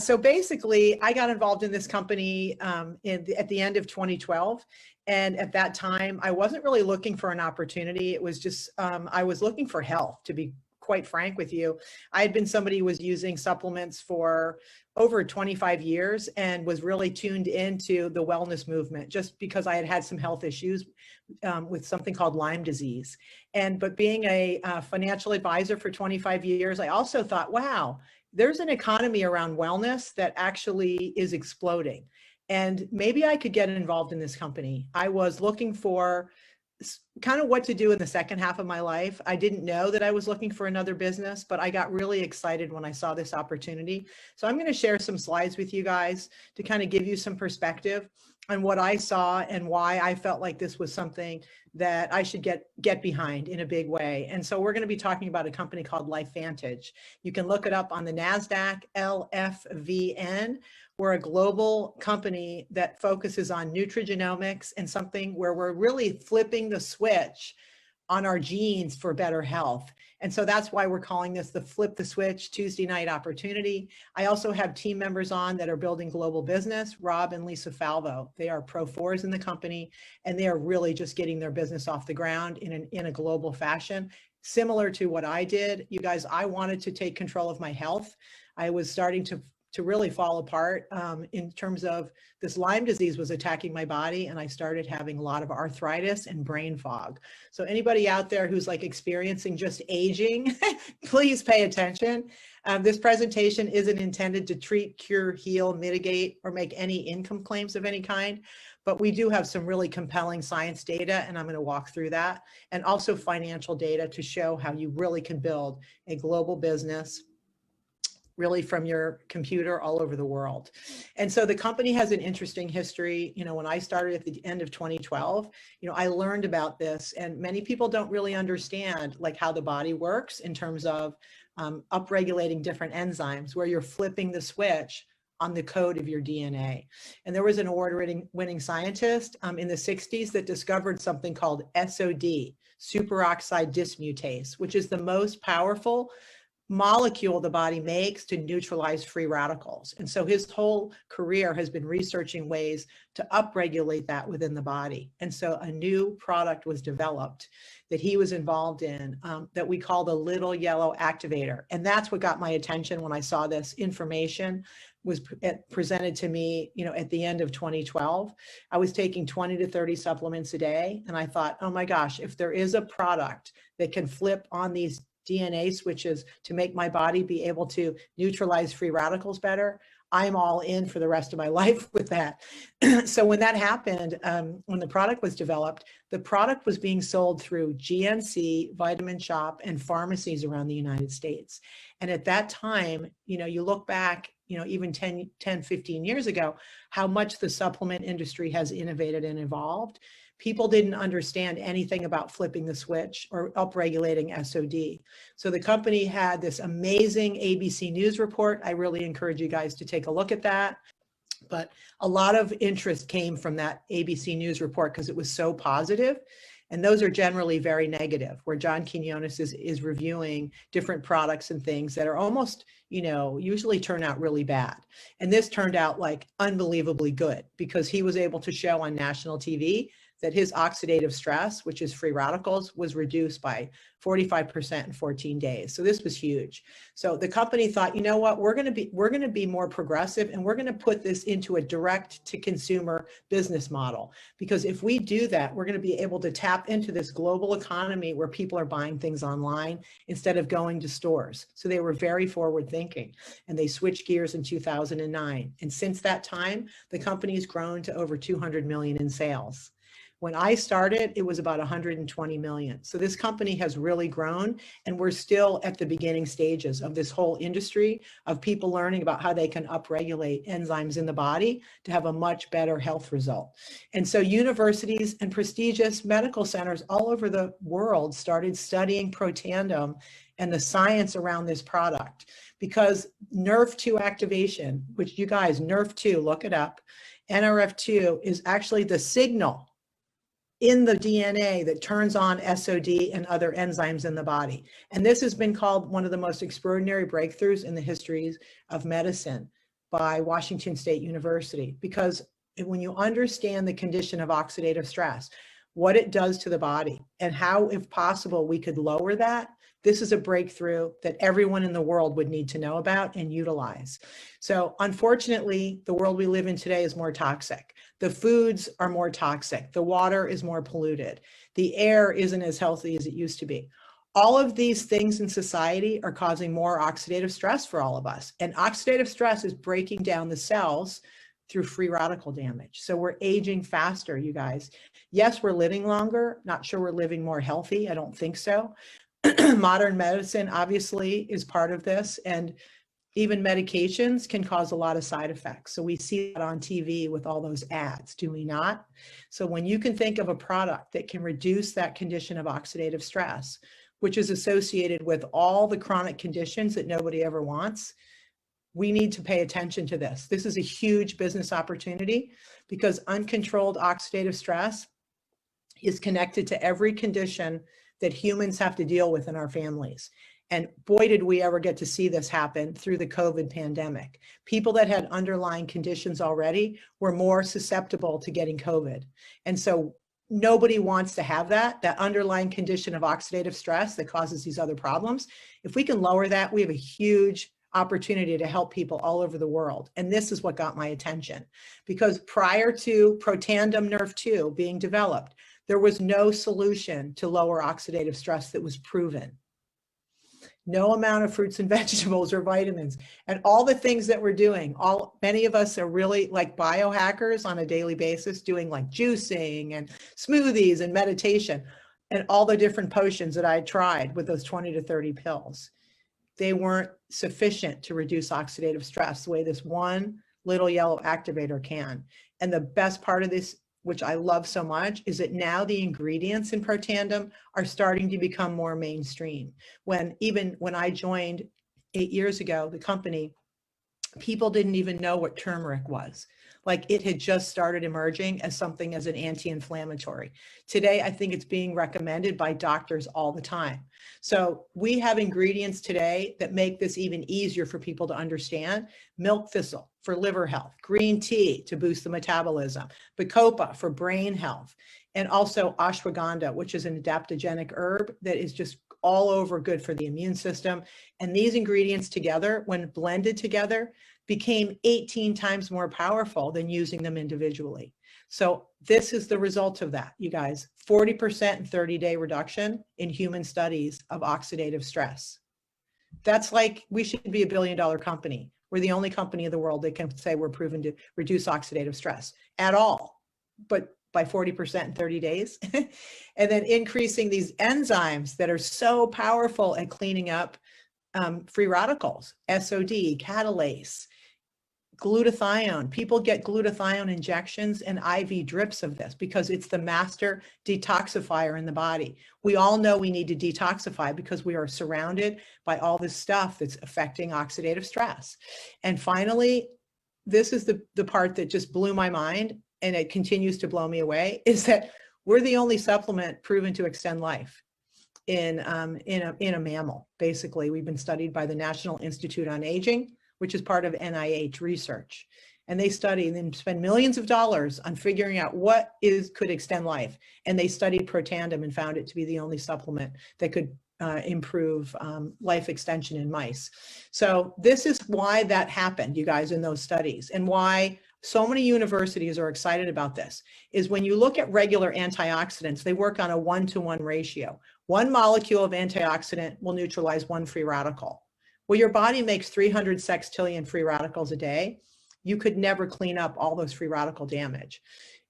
So basically, I got involved in this company at the end of 2012. And at that time, I wasn't really looking for an opportunity. It was just, I was looking for health, to be quite frank with you. I had been somebody who was using supplements for over 25 years and was really tuned into the wellness movement just because I had had some health issues with something called Lyme disease. But being a financial advisor for 25 years, I also thought, wow, there's an economy around wellness that actually is exploding. And maybe I could get involved in this company. I was looking for kind of what to do in the second half of my life. I didn't know that I was looking for another business, but I got really excited when I saw this opportunity. So I'm going to share some slides with you guys to kind of give you some perspective on what I saw and why I felt like this was something that I should get behind in a big way. And so we're going to be talking about a company called LifeVantage. You can look it up on the NASDAQ, LFVN. We're a global company that focuses on nutrigenomics and something where we're really flipping the switch on our genes for better health. And so that's why we're calling this the Flip the Switch Tuesday Night Opportunity. I also have team members on that are building global business, Rob and Lisa Falvo. They are Pro 4s in the company, and they are really just getting their business off the ground in a global fashion. Similar to what I did, you guys, I wanted to take control of my health. I was starting to really fall apart in terms of this Lyme disease was attacking my body, and I started having a lot of arthritis and brain fog. So anybody out there who's like experiencing just aging, please pay attention. This presentation isn't intended to treat, cure, heal, mitigate, or make any income claims of any kind, but we do have some really compelling science data, and I'm going to walk through that, and also financial data to show how you really can build a global business really from your computer all over the world. And so the company has an interesting history. You know, when I started at the end of 2012, you know, I learned about this, and many people don't really understand like how the body works in terms of upregulating different enzymes, where you're flipping the switch on the code of your DNA. And there was an award-winning scientist in the 60s that discovered something called SOD, superoxide dismutase, which is the most powerful molecule the body makes to neutralize free radicals. And so his whole career has been researching ways to upregulate that within the body. And so a new product was developed that he was involved in that we call the little yellow activator. And that's what got my attention when I saw this information was presented to me, you know, at the end of 2012. I was taking 20 to 30 supplements a day. And I thought, oh my gosh, if there is a product that can flip on these DNA switches to make my body be able to neutralize free radicals better, I'm all in for the rest of my life with that. So when that happened, when the product was developed, the product was being sold through GNC, Vitamin Shoppe, and pharmacies around the United States. And at that time, you know, you look back, you know, even 10, 15 years ago, how much the supplement industry has innovated and evolved. People didn't understand anything about flipping the switch or upregulating SOD. So the company had this amazing ABC News report. I really encourage you guys to take a look at that. But a lot of interest came from that ABC News report because it was so positive. And those are generally very negative, where John Quinones is reviewing different products and things that are almost, you know, usually turn out really bad. And this turned out like unbelievably good because he was able to show on national TV that his oxidative stress, which is free radicals, was reduced by 45% in 14 days. So this was huge. So the company thought, you know what, we're going to be more progressive, and we're going to put this into a direct to consumer business model. Because if we do that, we're going to be able to tap into this global economy where people are buying things online instead of going to stores. So they were very forward thinking, and they switched gears in 2009. And since that time, the company's grown to over 200 million in sales. When I started, it was about 120 million. So this company has really grown, and we're still at the beginning stages of this whole industry of people learning about how they can upregulate enzymes in the body to have a much better health result. And so universities and prestigious medical centers all over the world started studying Protandim and the science around this product, because NRF2 activation, which you guys, NRF2, look it up, NRF2 is actually the signal in the DNA that turns on SOD and other enzymes in the body. And this has been called one of the most extraordinary breakthroughs in the histories of medicine. by Washington State University, because when you understand the condition of oxidative stress, what it does to the body, and how, if possible, we could lower that, this is a breakthrough that everyone in the world would need to know about and utilize. So unfortunately, the world we live in today is more toxic. The foods are more toxic. The water is more polluted. The air isn't as healthy as it used to be. All of these things in society are causing more oxidative stress for all of us. And oxidative stress is breaking down the cells through free radical damage. So we're aging faster, you guys. Yes, we're living longer. Not sure we're living more healthy. I don't think so. Modern medicine obviously is part of this, and even medications can cause a lot of side effects. So we see that on TV with all those ads, do we not? So when you can think of a product that can reduce that condition of oxidative stress, which is associated with all the chronic conditions that nobody ever wants, we need to pay attention to this. This is a huge business opportunity, because uncontrolled oxidative stress is connected to every condition that humans have to deal with in our families. And boy, did we ever get to see this happen through the COVID pandemic. People that had underlying conditions already were more susceptible to getting COVID. And so nobody wants to have that underlying condition of oxidative stress that causes these other problems. If we can lower that, we have a huge opportunity to help people all over the world. And this is what got my attention, because prior to Protandim Nrf2 being developed, there was no solution to lower oxidative stress that was proven. No amount of fruits and vegetables or vitamins, and all the things that we're doing. Many of us are really like biohackers on a daily basis, doing like juicing and smoothies and meditation, and all the different potions that I tried with those 20 to 30 pills. They weren't sufficient to reduce oxidative stress the way this one little yellow activator can. And the best part of this, which I love so much, is that now the ingredients in Protandim are starting to become more mainstream. Even when I joined 8 years ago, the company, people didn't even know what turmeric was. Like, it had just started emerging as something as an anti-inflammatory. Today, I think it's being recommended by doctors all the time. So we have ingredients today that make this even easier for people to understand. Milk thistle for liver health, green tea to boost the metabolism, bacopa for brain health, and also ashwagandha, which is an adaptogenic herb that is just all over good for the immune system. And these ingredients together, when blended together, became 18 times more powerful than using them individually. So this is the result of that, you guys. 40% and 30-day reduction in human studies of oxidative stress. That's like, we should be $1 billion company. We're the only company in the world that can say we're proven to reduce oxidative stress at all, but by 40% in 30 days. And then increasing these enzymes that are so powerful at cleaning up free radicals, SOD, catalase, glutathione. People get glutathione injections and IV drips of this because it's the master detoxifier in the body. We all know we need to detoxify because we are surrounded by all this stuff that's affecting oxidative stress. And finally, this is the part that just blew my mind, and it continues to blow me away, is that we're the only supplement proven to extend life in a mammal. Basically, we've been studied by the National Institute on Aging, which is part of NIH research. And they study and then spend millions of dollars on figuring out what could extend life. And they studied Protandim and found it to be the only supplement that could improve life extension in mice. So this is why that happened, you guys, in those studies, and why so many universities are excited about this, is when you look at regular antioxidants, they work on a 1-to-1 ratio. One molecule of antioxidant will neutralize one free radical. Well, your body makes 300 sextillion free radicals a day. You could never clean up all those free radical damage.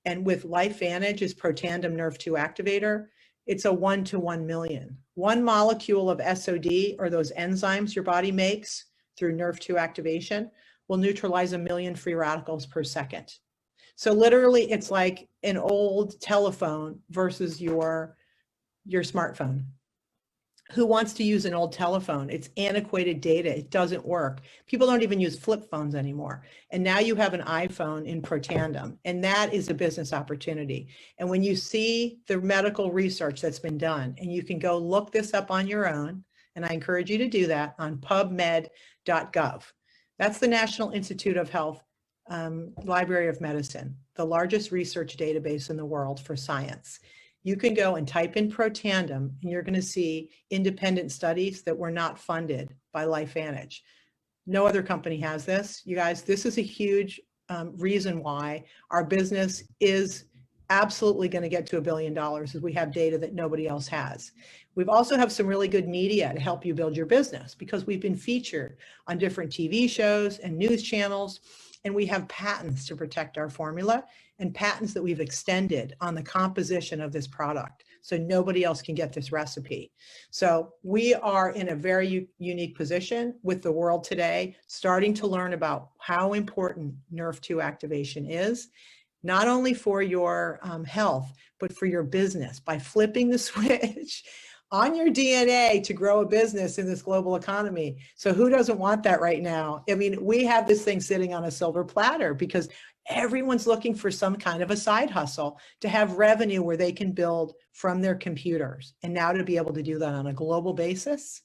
And with LifeVantage's Protandim Nrf2 activator, it's a 1-to-1 million. One molecule of SOD, or those enzymes your body makes through Nrf2 activation, will neutralize 1 million free radicals per second. So literally, it's like an old telephone versus your smartphone. Who wants to use an old telephone? It's antiquated data. It doesn't work. People don't even use flip phones anymore. And now you have an iPhone in Protandim, and that is a business opportunity. And when you see the medical research that's been done, and you can go look this up on your own, and I encourage you to do that on pubmed.gov. That's the National Institute of Health Library of Medicine, the largest research database in the world for science. You can go and type in Protandim and you're going to see independent studies that were not funded by LifeVantage. No other company has this. You guys, this is a huge reason why our business is absolutely going to get to $1 billion, as we have data that nobody else has. We've also have some really good media to help you build your business, because we've been featured on different TV shows and news channels, and we have patents to protect our formula, and patents that we've extended on the composition of this product, so nobody else can get this recipe. So we are in a very unique position with the world today, starting to learn about how important Nrf2 activation is, not only for your health, but for your business, by flipping the switch on your DNA to grow a business in this global economy. So who doesn't want that right now? I mean, we have this thing sitting on a silver platter because everyone's looking for some kind of a side hustle to have revenue where they can build from their computers. And now to be able to do that on a global basis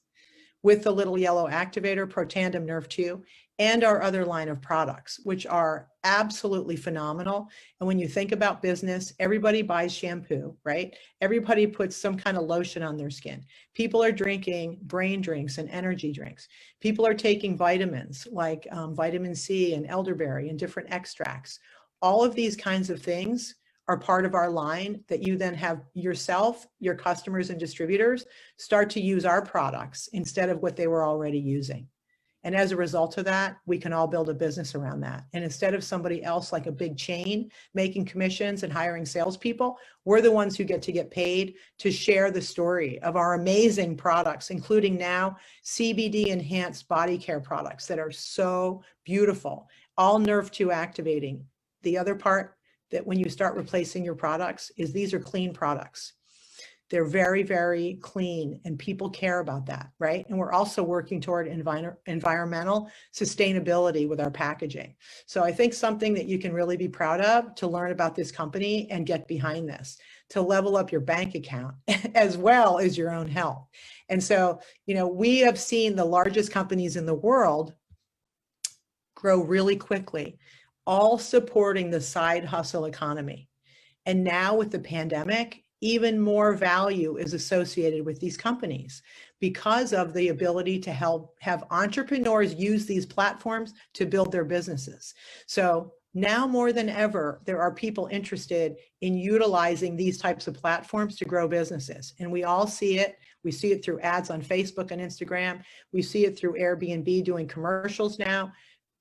with the little yellow activator, Protandim Nrf2, and our other line of products, which are absolutely phenomenal. And when you think about business, everybody buys shampoo, right? Everybody puts some kind of lotion on their skin. People are drinking brain drinks and energy drinks. People are taking vitamins like vitamin C and elderberry and different extracts. All of these kinds of things are part of our line that you then have yourself, your customers and distributors start to use our products instead of what they were already using. And as a result of that, we can all build a business around that. And instead of somebody else like a big chain making commissions and hiring salespeople, we're the ones who get to get paid to share the story of our amazing products, including now CBD enhanced body care products that are so beautiful, all Nrf2 activating. The other part that when you start replacing your products is these are clean products. They're very, very clean, and people care about that, right? And we're also working toward environmental sustainability with our packaging. So I think something that you can really be proud of to learn about this company and get behind this, to level up your bank account as well as your own health. And so, you know, we have seen the largest companies in the world grow really quickly, all supporting the side hustle economy. And now with the pandemic, even more value is associated with these companies because of the ability to help have entrepreneurs use these platforms to build their businesses. So now more than ever, there are people interested in utilizing these types of platforms to grow businesses. And we all see it. We see it through ads on Facebook and Instagram. We see it through Airbnb doing commercials now.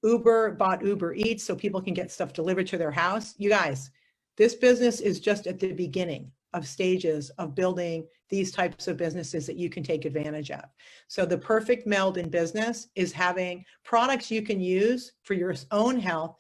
Uber bought Uber Eats so people can get stuff delivered to their house. You guys, this business is just at the beginning of stages of building these types of businesses that you can take advantage of. So the perfect meld in business is having products you can use for your own health,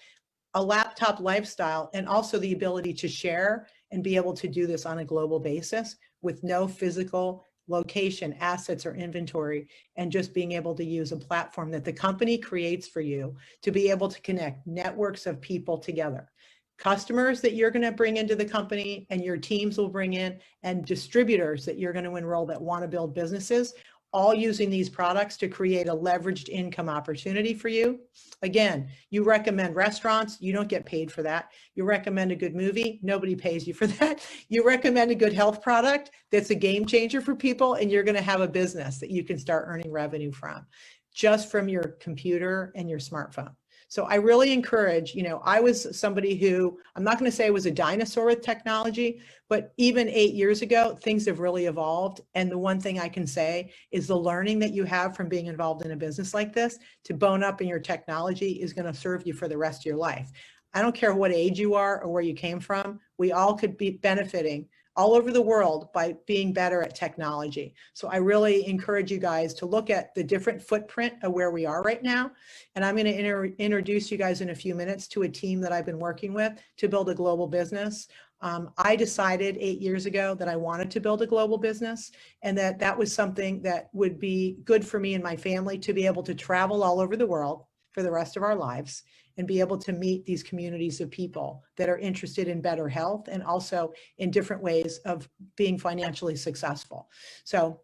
a laptop lifestyle, and also the ability to share and be able to do this on a global basis with no physical location, assets, or inventory, and just being able to use a platform that the company creates for you to be able to connect networks of people together. Customers that you're going to bring into the company and your teams will bring in, and distributors that you're going to enroll that want to build businesses, all using these products to create a leveraged income opportunity for you. Again, you recommend restaurants, you don't get paid for that. You recommend a good movie, nobody pays you for that. You recommend a good health product that's a game changer for people, and you're going to have a business that you can start earning revenue from, just from your computer and your smartphone. So I really encourage, you know, I was somebody who, I'm not going to say I was a dinosaur with technology, but even 8 years ago, things have really evolved. And the one thing I can say is the learning that you have from being involved in a business like this to bone up in your technology is going to serve you for the rest of your life. I don't care what age you are or where you came from. We all could be benefiting all over the world by being better at technology. So I really encourage you guys to look at the different footprint of where we are right now. And I'm going to introduce you guys in a few minutes to a team that I've been working with to build a global business. I decided 8 years ago that I wanted to build a global business, and that was something that would be good for me and my family to be able to travel all over the world for the rest of our lives and be able to meet these communities of people that are interested in better health and also in different ways of being financially successful. So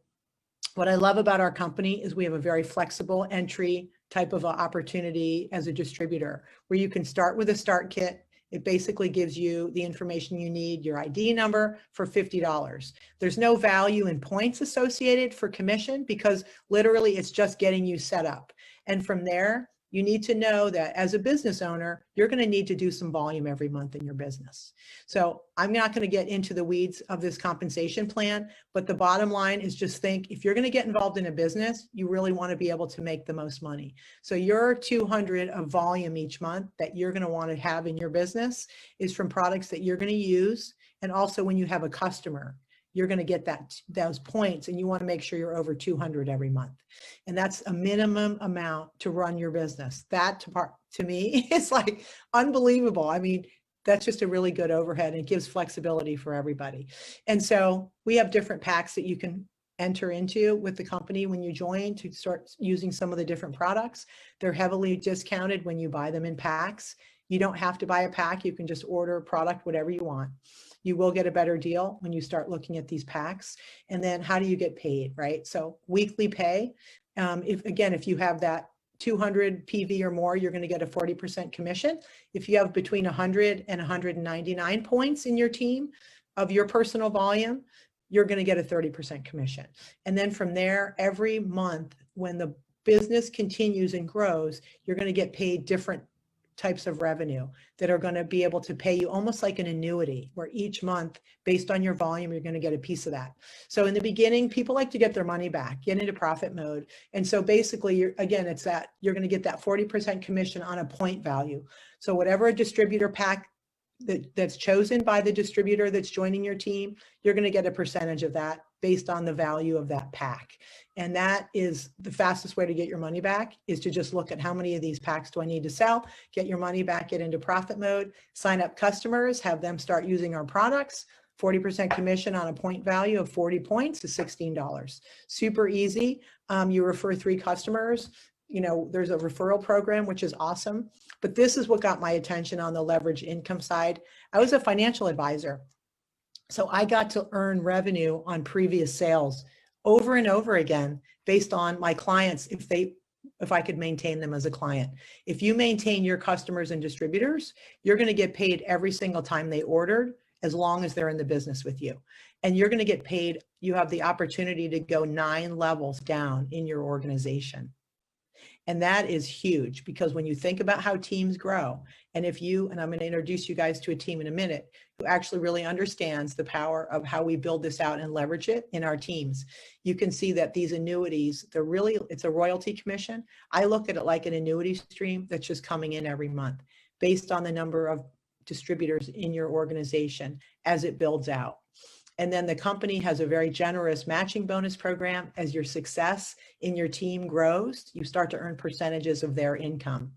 what I love about our company is we have a very flexible entry type of opportunity as a distributor, where you can start with a start kit. It basically gives you the information you need, your ID number, for $50. There's no value in points associated for commission, because literally it's just getting you set up. And from there, you need to know that as a business owner, you're going to need to do some volume every month in your business. So I'm not going to get into the weeds of this compensation plan, but the bottom line is just think, if you're going to get involved in a business, you really want to be able to make the most money. So your 200 of volume each month that you're going to want to have in your business is from products that you're going to use. And also when you have a customer, you're going to get those points, and you want to make sure you're over 200 every month. And that's a minimum amount to run your business. That to me is like unbelievable. I mean, that's just a really good overhead, and it gives flexibility for everybody. And so we have different packs that you can enter into with the company when you join to start using some of the different products. They're heavily discounted when you buy them in packs. You don't have to buy a pack. You can just order a product, whatever you want. You will get a better deal when you start looking at these packs. And then how do you get paid, right? So weekly pay. If you have that 200 PV or more, you're going to get a 40% commission. If you have between 100 and 199 points in your team of your personal volume, you're going to get a 30% commission. And then from there, every month, when the business continues and grows, you're going to get paid different types of revenue that are going to be able to pay you almost like an annuity, where each month, based on your volume, you're going to get a piece of that. So in the beginning, people like to get their money back, get into profit mode. And so basically, it's that you're going to get that 40% commission on a point value. So whatever a distributor pack that's chosen by the distributor that's joining your team, you're going to get a percentage of that based on the value of that pack. And that is the fastest way to get your money back, is to just look at how many of these packs do I need to sell, get your money back, get into profit mode, sign up customers, have them start using our products. 40% commission on a point value of 40 points is $16. Super easy. You refer 3 customers. There's a referral program, which is awesome. But this is what got my attention on the leverage income side. I was a financial advisor. So I got to earn revenue on previous sales over and over again based on my clients, if I could maintain them as a client. If you maintain your customers and distributors, you're going to get paid every single time they ordered, as long as they're in the business with you. And you're going to get paid. You have the opportunity to go 9 levels down in your organization. And that is huge, because when you think about how teams grow, and I'm going to introduce you guys to a team in a minute who actually really understands the power of how we build this out and leverage it in our teams. You can see that these annuities, it's a royalty commission. I look at it like an annuity stream that's just coming in every month based on the number of distributors in your organization as it builds out. And then the company has a very generous matching bonus program. As your success in your team grows, you start to earn percentages of their income.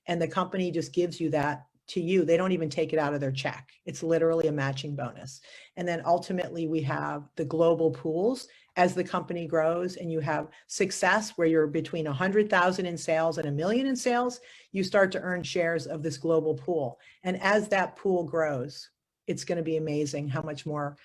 And the company just gives you that to you. They don't even take it out of their check. It's literally a matching bonus. And then ultimately we have the global pools. As the company grows and you have success where you're between 100,000 in sales and $1 million in sales, you start to earn shares of this global pool. And as that pool grows, it's going to be amazing how much more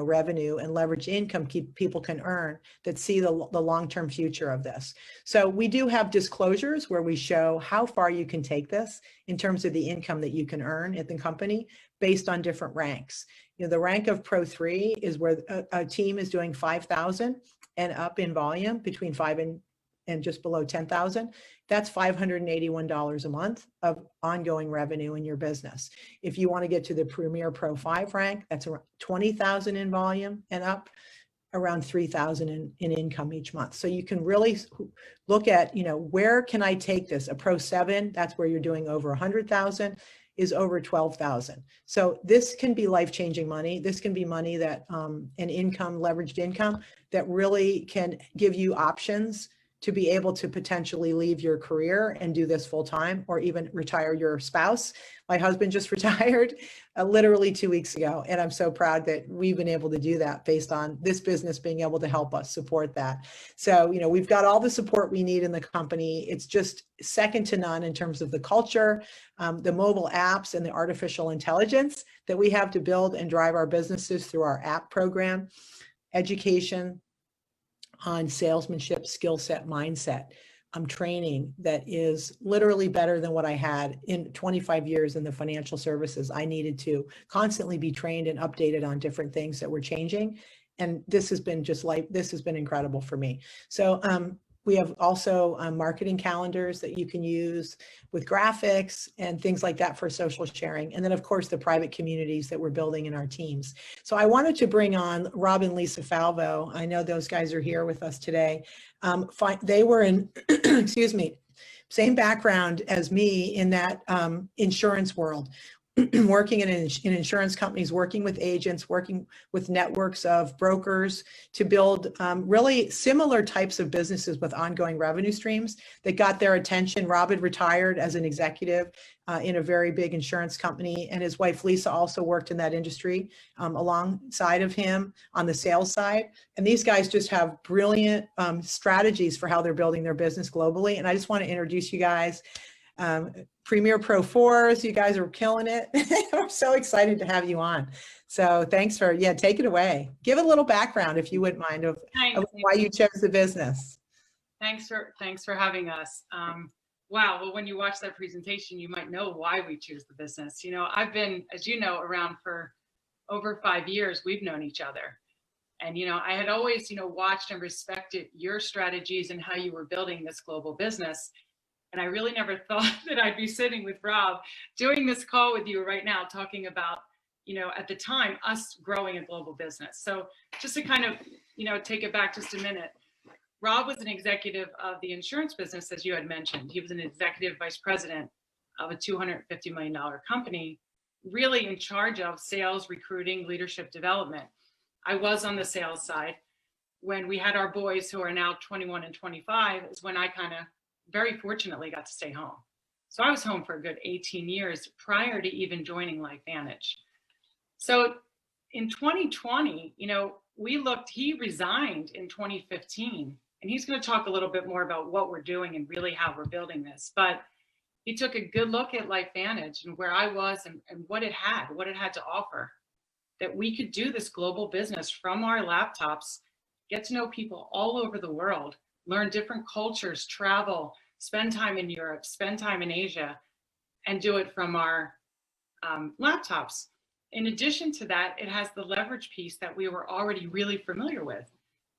revenue and leverage income people can earn that see the long-term future of this. So we do have disclosures where we show how far you can take this in terms of the income that you can earn at the company based on different ranks. The rank of Pro 3 is where a team is doing 5,000 and up in volume, between 5 and just below 10,000. That's $581 a month of ongoing revenue in your business. If you want to get to the Premier Pro 5 rank, that's around 20,000 in volume and up, around 3,000 in income each month. So you can really look at, where can I take this? A Pro 7, that's where you're doing over 100,000, is over 12,000. So this can be life-changing money. This can be money that, an income, leveraged income, that really can give you options to be able to potentially leave your career and do this full time, or even retire your spouse. My husband just retired literally 2 weeks ago. And I'm so proud that we've been able to do that based on this business being able to help us support that. So, we've got all the support we need in the company. It's just second to none in terms of the culture, the mobile apps, and the artificial intelligence that we have to build and drive our businesses through our app program, education on salesmanship, skill set, mindset. training that is literally better than what I had in 25 years in the financial services. I needed to constantly be trained and updated on different things that were changing. And this has been this has been incredible for me. So we have also marketing calendars that you can use with graphics and things like that for social sharing. And then of course the private communities that we're building in our teams. So I wanted to bring on Rob and Lisa Falvo. I know those guys are here with us today. They were in, excuse me, same background as me in that insurance world. Working in insurance companies, working with agents, working with networks of brokers to build really similar types of businesses with ongoing revenue streams that got their attention. Rob had retired as an executive in a very big insurance company, and his wife Lisa also worked in that industry alongside of him on the sales side. And these guys just have brilliant strategies for how they're building their business globally. And I just want to introduce you guys. Premier Pro 4s, you guys are killing it. I'm so excited to have you on. So thanks for, take it away. Give a little background, if you wouldn't mind, of why you chose the business. Thanks for having us. Wow, well, when you watch that presentation, you might know why we choose the business. You know, I've been, as you know, around for over 5 years. We've known each other. And, you know, I had always, watched and respected your strategies and how you were building this global business. And I really never thought that I'd be sitting with Rob doing this call with you right now, talking about, at the time, us growing a global business. So just to kind of, take it back just a minute, Rob was an executive of the insurance business, as you had mentioned. He was an executive vice president of a $250 million company, really in charge of sales, recruiting, leadership development. I was on the sales side. When we had our boys who are now 21 and 25 is when I kind of very fortunately got to stay home. So I was home for a good 18 years prior to even joining LifeVantage. So in 2020, he resigned in 2015, and he's going to talk a little bit more about what we're doing and really how we're building this. But he took a good look at LifeVantage and where I was and what it had to offer, that we could do this global business from our laptops, get to know people all over the world, learn different cultures, travel, spend time in Europe, spend time in Asia, and do it from our laptops. In addition to that, it has the leverage piece that we were already really familiar with.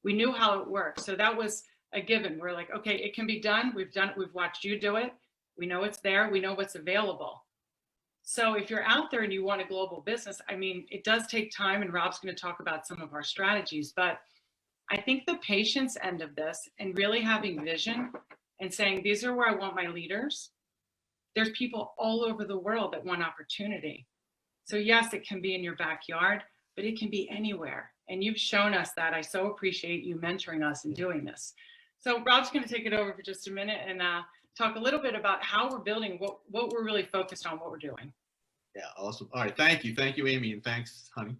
We knew how it worked. So that was a given. We're like, okay, it can be done. We've done it. We've watched you do it. We know it's there. We know what's available. So if you're out there and you want a global business, I mean, it does take time, and Rob's going to talk about some of our strategies, but I think the patience end of this and really having vision and saying, these are where I want my leaders. There's people all over the world that want opportunity. So yes, it can be in your backyard, but it can be anywhere. And you've shown us that. I so appreciate you mentoring us and doing this. So Rob's going to take it over for just a minute and talk a little bit about how we're building, what we're really focused on, what we're doing. Yeah, awesome. All right, thank you, Amy, and thanks, honey.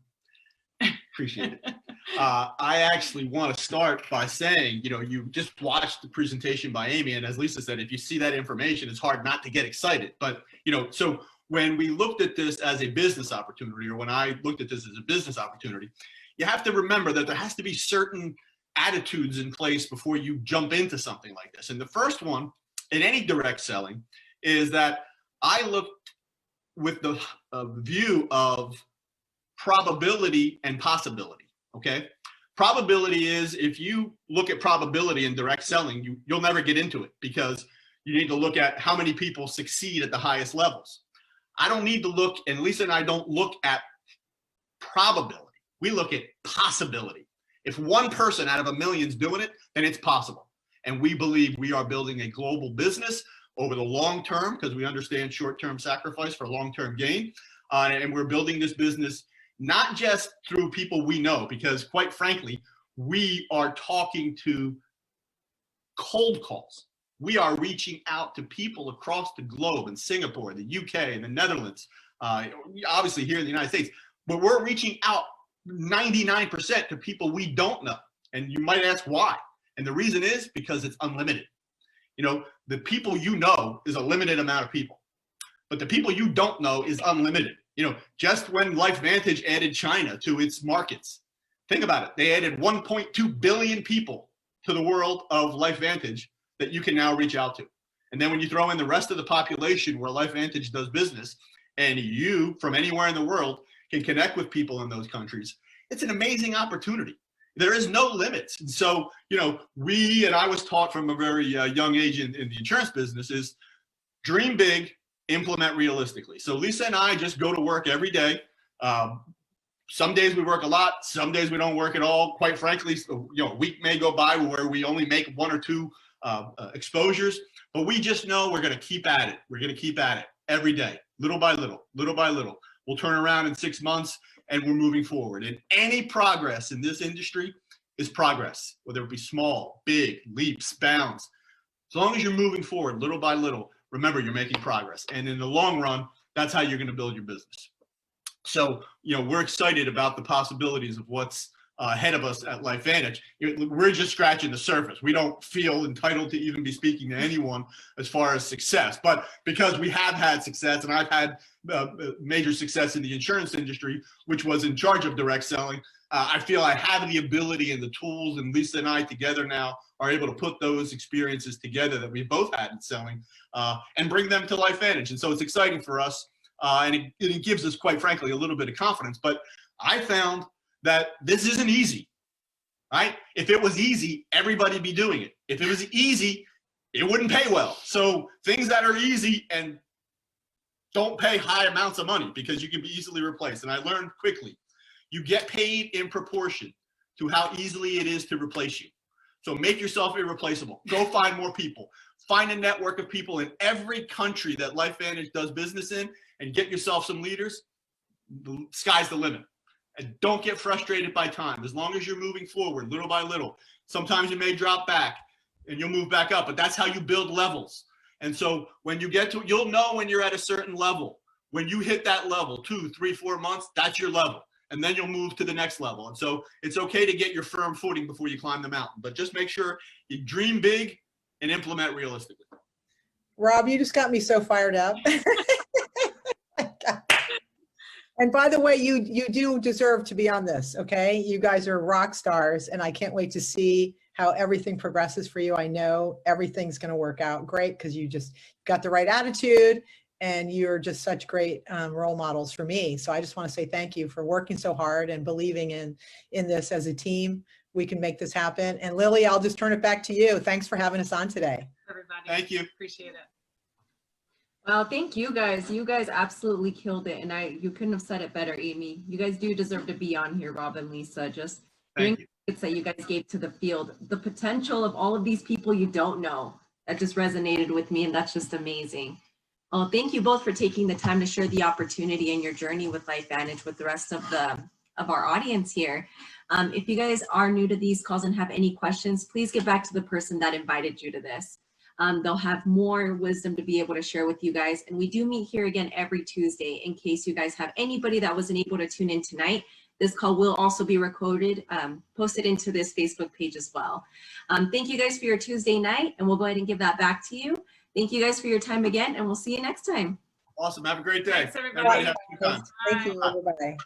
Appreciate it. I actually want to start by saying, you just watched the presentation by Amy, and as Lisa said, if you see that information, it's hard not to get excited. But, so when we looked at this as a business opportunity, or when I looked at this as a business opportunity, you have to remember that there has to be certain attitudes in place before you jump into something like this. And the first one in any direct selling is that I looked with the view of probability and possibility. Okay. Probability is, if you look at probability in direct selling, you'll never get into it, because you need to look at how many people succeed at the highest levels. I don't need to look, and Lisa and I don't look at probability. We look at possibility. If one person out of a million's doing it, then it's possible. And we believe we are building a global business over the long term, because we understand short-term sacrifice for long-term gain. And we're building this business not just through people we know, because quite frankly, we are talking to cold calls. We are reaching out to people across the globe, in Singapore, the UK, and the Netherlands, obviously here in the United States, but we're reaching out 99% to people we don't know. And you might ask why. And the reason is because it's unlimited. The people you know is a limited amount of people, but the people you don't know is unlimited. Just when LifeVantage added China to its markets, think about it. They added 1.2 billion people to the world of LifeVantage that you can now reach out to. And then when you throw in the rest of the population where LifeVantage does business, and you from anywhere in the world can connect with people in those countries, it's an amazing opportunity. There is no limits. And so, you know, I was taught from a very young age in the insurance business is dream big, implement realistically. So Lisa and I just go to work every day. Some days we work a lot, some days we don't work at all. Quite frankly, you know, a week may go by where we only make 1 or 2 exposures, but we just know we're going to keep at it. We're going to keep at it every day, little by little, little by little. We'll turn around in 6 months and we're moving forward. And any progress in this industry is progress, whether it be small, big, leaps, bounds. As long as you're moving forward little by little, remember you're making progress. And in the long run, that's how you're going to build your business. So, you know, we're excited about the possibilities of what's ahead of us at LifeVantage. We're just scratching the surface. We don't feel entitled to even be speaking to anyone as far as success, but because we have had success, and I've had major success in the insurance industry, which was in charge of direct selling, I feel I have the ability and the tools, and Lisa and I together now are able to put those experiences together that we both had in selling and bring them to LifeVantage. And so it's exciting for us, and it gives us, quite frankly, a little bit of confidence. But I found that this isn't easy, right? If it was easy, everybody'd be doing it. If it was easy, it wouldn't pay well. So things that are easy and don't pay high amounts of money because you can be easily replaced. And I learned quickly, you get paid in proportion to how easily it is to replace you. So make yourself irreplaceable. Go find more people. Find a network of people in every country that LifeVantage does business in and get yourself some leaders. The sky's the limit. And don't get frustrated by time. As long as you're moving forward little by little, sometimes you may drop back and you'll move back up, but that's how you build levels. And so when you get to, you'll know when you're at a certain level. When you hit that level, 2, 3, 4 months, that's your level. And then you'll move to the next level. And so it's okay to get your firm footing before you climb the mountain, but just make sure you dream big and implement realistically. Rob, you just got me so fired up. And by the way, you do deserve to be on this, okay? You guys are rock stars, and I can't wait to see how everything progresses for you. I know everything's going to work out great because you just got the right attitude, and you're just such great role models for me. So I just want to say thank you for working so hard and believing in this as a team. We can make this happen. And Lily, I'll just turn it back to you. Thanks for having us on today. Everybody. Thank you. Appreciate it. Well, thank you guys. You guys absolutely killed it. And you couldn't have said it better, Amy. You guys do deserve to be on here, Rob and Lisa. Just hearing the tips that you guys gave to the field, the potential of all of these people you don't know, that just resonated with me. And that's just amazing. Well, thank you both for taking the time to share the opportunity and your journey with LifeVantage with the rest of our audience here. If you guys are new to these calls and have any questions, please get back to the person that invited you to this. They'll have more wisdom to be able to share with you guys. And we do meet here again every Tuesday in case you guys have anybody that wasn't able to tune in tonight. This call will also be recorded, posted into this Facebook page as well. Thank you guys for your Tuesday night, and we'll go ahead and give that back to you. Thank you guys for your time again, and we'll see you next time. Awesome. Have a great day. Thanks, everybody. Have a good time. Thank you. Bye-bye.